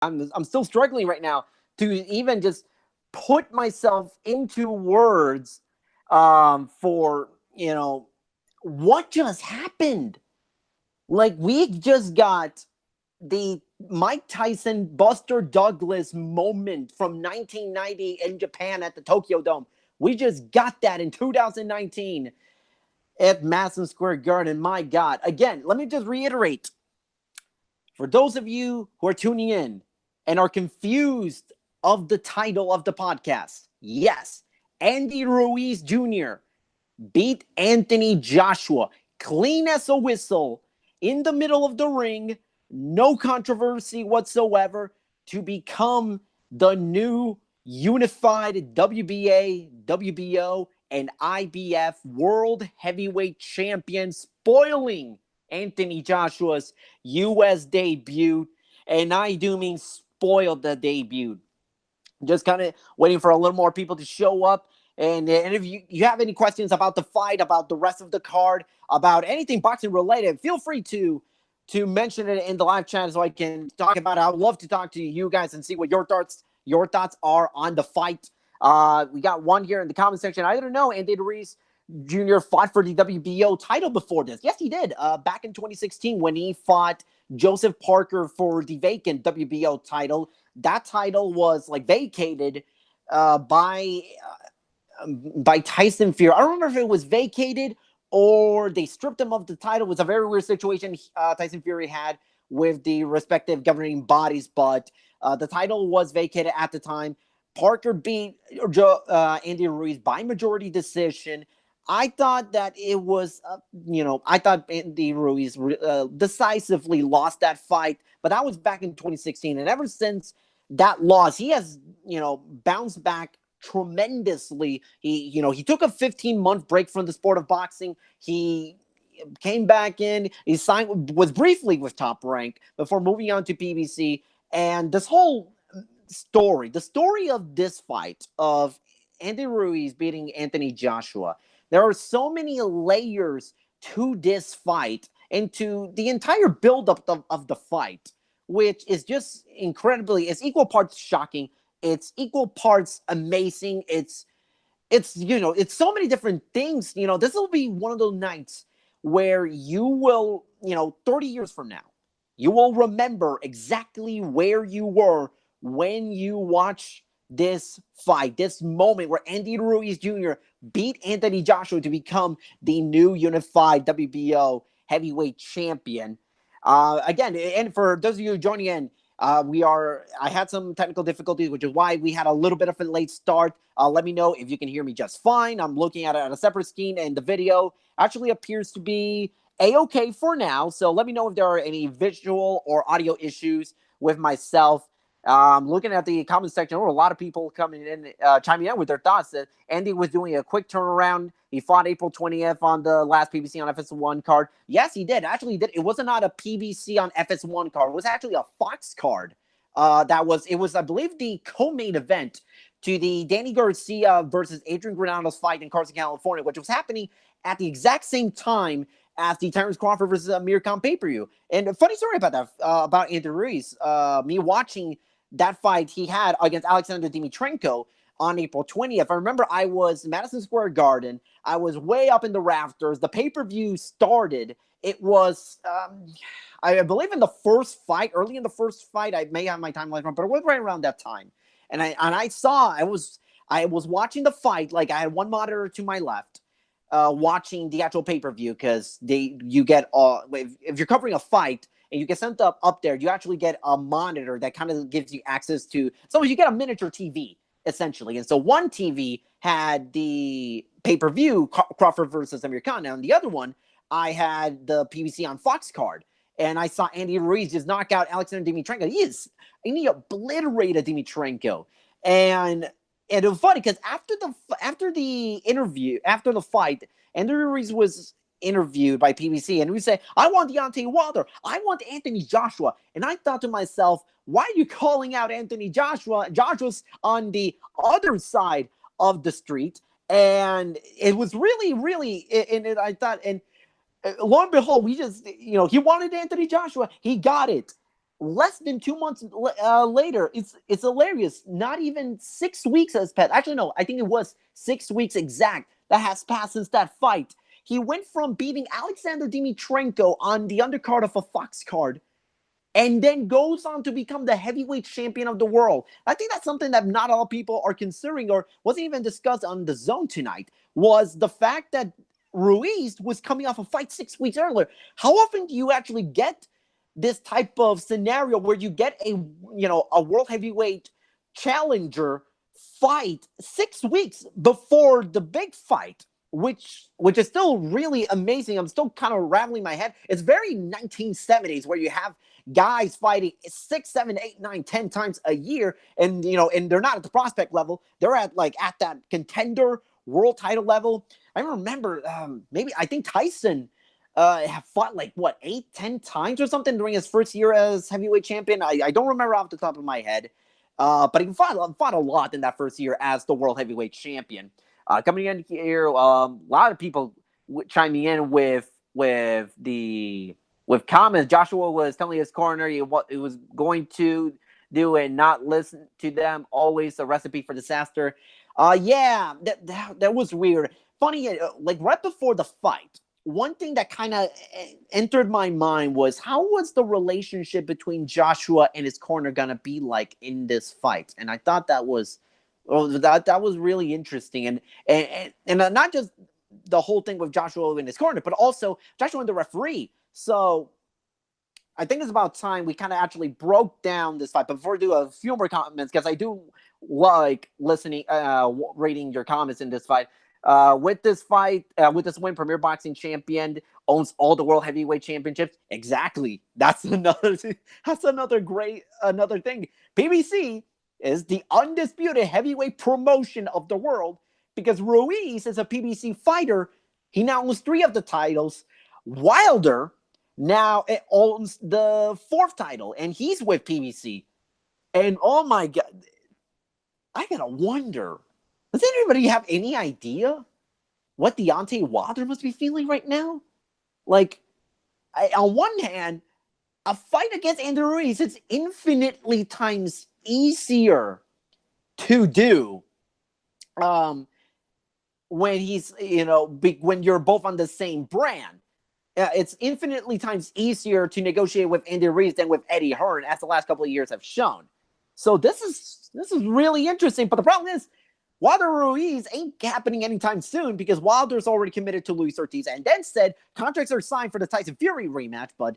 I'm still struggling right now to even just put myself into words for, what just happened. Like, we just got the Mike Tyson Buster Douglas moment from 1990 in Japan at the Tokyo Dome. We just got that in 2019 at Madison Square Garden. My God. Again, let me just reiterate, for those of you who are tuning in and are confused of the title of the podcast, yes, Andy Ruiz Jr. beat Anthony Joshua clean as a whistle in the middle of the ring, no controversy whatsoever, to become the new unified WBA, WBO, and IBF World Heavyweight Champion, spoiling Anthony Joshua's U.S. debut. And I do mean spoiled the debut. Just kind of waiting for a little more people to show up. And if you have any questions about the fight, about the rest of the card, about anything boxing related, feel free to mention it in the live chat so I can talk about it. I would love to talk to you guys and see what your thoughts are on the fight. We got one here in the comment section. I didn't know Andy Ruiz Jr. fought for the WBO title before this. Yes, he did. Back in 2016 when he fought Joseph Parker for the vacant WBO title. That title was like vacated by Tyson Fury. I don't remember if it was vacated or they stripped him of the title. It was a very weird situation Tyson Fury had with the respective governing bodies, but the title was vacated at the time. Parker beat Andy Ruiz by majority decision. I thought that it was, I thought Andy Ruiz decisively lost that fight, but that was back in 2016. And ever since that loss, he has, bounced back tremendously. He took a 15-month break from the sport of boxing. He came back in. He was briefly with Top Rank before moving on to PBC. And this whole the story of this fight of Andy Ruiz beating Anthony Joshua, there are so many layers to this fight and to the entire buildup of the fight, which is just it's equal parts shocking. It's equal parts amazing. It's so many different things. This will be one of those nights where you will, 30 years from now, you will remember exactly where you were when you watch this fight, this moment where Andy Ruiz Jr. beat Anthony Joshua to become the new unified WBO heavyweight champion. Again, and for those of you joining in, I had some technical difficulties, which is why we had a little bit of a late start. Let me know if you can hear me just fine. I'm looking at it on a separate screen, and the video actually appears to be A-okay for now. So let me know if there are any visual or audio issues with myself. Looking at the comment section, there were a lot of people coming in, chiming in with their thoughts that Andy was doing a quick turnaround. He fought April 20th on the last PBC on FS1 card. Yes, he did. Actually, he did. It was not a PBC on FS1 card. It was actually a Fox card. It was, I believe, the co-main event to the Danny Garcia versus Adrian Granados fight in Carson, California, which was happening at the exact same time as the Terrence Crawford versus Amir Khan pay-per-view. And a funny story about that, about Andy Ruiz, me watching that fight he had against Alexander Dimitrenko on April 20th. I remember I was in Madison Square Garden. I was way up in the rafters. The pay-per-view started. It was, I believe in the first fight, early in the first fight, I may have my timeline wrong, but it was right around that time. And I was watching the fight, like I had one monitor to my left, watching the actual pay-per-view, because you get, if you're covering a fight, and you get sent up there, you actually get a monitor that kind of gives you access to, so you get a miniature TV, essentially. And so one TV had the pay-per-view, Crawford versus Amir Khan. Now, on the other one, I had the PBC on Fox card. And I saw Andy Ruiz just knock out Alexander Dimitrenko. He obliterated Dimitrenko. And it was funny because after the interview, after the fight, Andy Ruiz was interviewed by PBC, and we say, I want Deontay Wilder, I want Anthony Joshua. And I thought to myself, why are you calling out Anthony Joshua? Joshua's on the other side of the street. And it was really, really, and I thought, and lo and behold, we just, he wanted Anthony Joshua, he got it. less than 2 months later, it's hilarious. Not even 6 weeks has passed. Actually, no, I think it was 6 weeks exact that has passed since that fight. He went from beating Alexander Dimitrenko on the undercard of a Fox card and then goes on to become the heavyweight champion of the world. I think that's something that not all people are considering or wasn't even discussed on the zone tonight, was the fact that Ruiz was coming off a fight 6 weeks earlier. How often do you actually get this type of scenario where you get a world heavyweight challenger fight 6 weeks before the big fight? Which is still really amazing. I'm still kind of rattling my head. It's very 1970s where you have guys fighting 6, 7, 8, 9, 10 times a year, and and they're not at the prospect level. They're at that contender world title level. I remember maybe I think Tyson have fought 8, 10 times or something during his first year as heavyweight champion. I don't remember off the top of my head. But he fought a lot in that first year as the world heavyweight champion. Coming in here, a lot of people chiming in with comments. Joshua was telling his corner what he was going to do and not listen to them. Always a recipe for disaster. Yeah, that was weird. Funny, right before the fight, one thing that kind of entered my mind was, how was the relationship between Joshua and his corner gonna be like in this fight? And I thought that was really interesting, and not just the whole thing with Joshua in his corner, but also Joshua and the referee. So I think it's about time we kind of actually broke down this fight. But before we do a few more comments, because I do like listening, reading your comments in this fight. With this win, Premier Boxing Champion owns all the World Heavyweight Championships. Exactly. That's another thing. PBC is the undisputed heavyweight promotion of the world because Ruiz is a PBC fighter. He now owns 3 of the titles. Wilder now owns the 4th title, and he's with PBC. And oh my God, I gotta wonder, does anybody have any idea what Deontay Wilder must be feeling right now? On one hand, a fight against Andy Ruiz is infinitely times easier to do when he's, when you're both on the same brand. It's infinitely times easier to negotiate with Andy Ruiz than with Eddie Hearn, as the last couple of years have shown. So this is really interesting. But the problem is, Wilder Ruiz ain't happening anytime soon because Wilder's already committed to Luis Ortiz and then said contracts are signed for the Tyson Fury rematch. But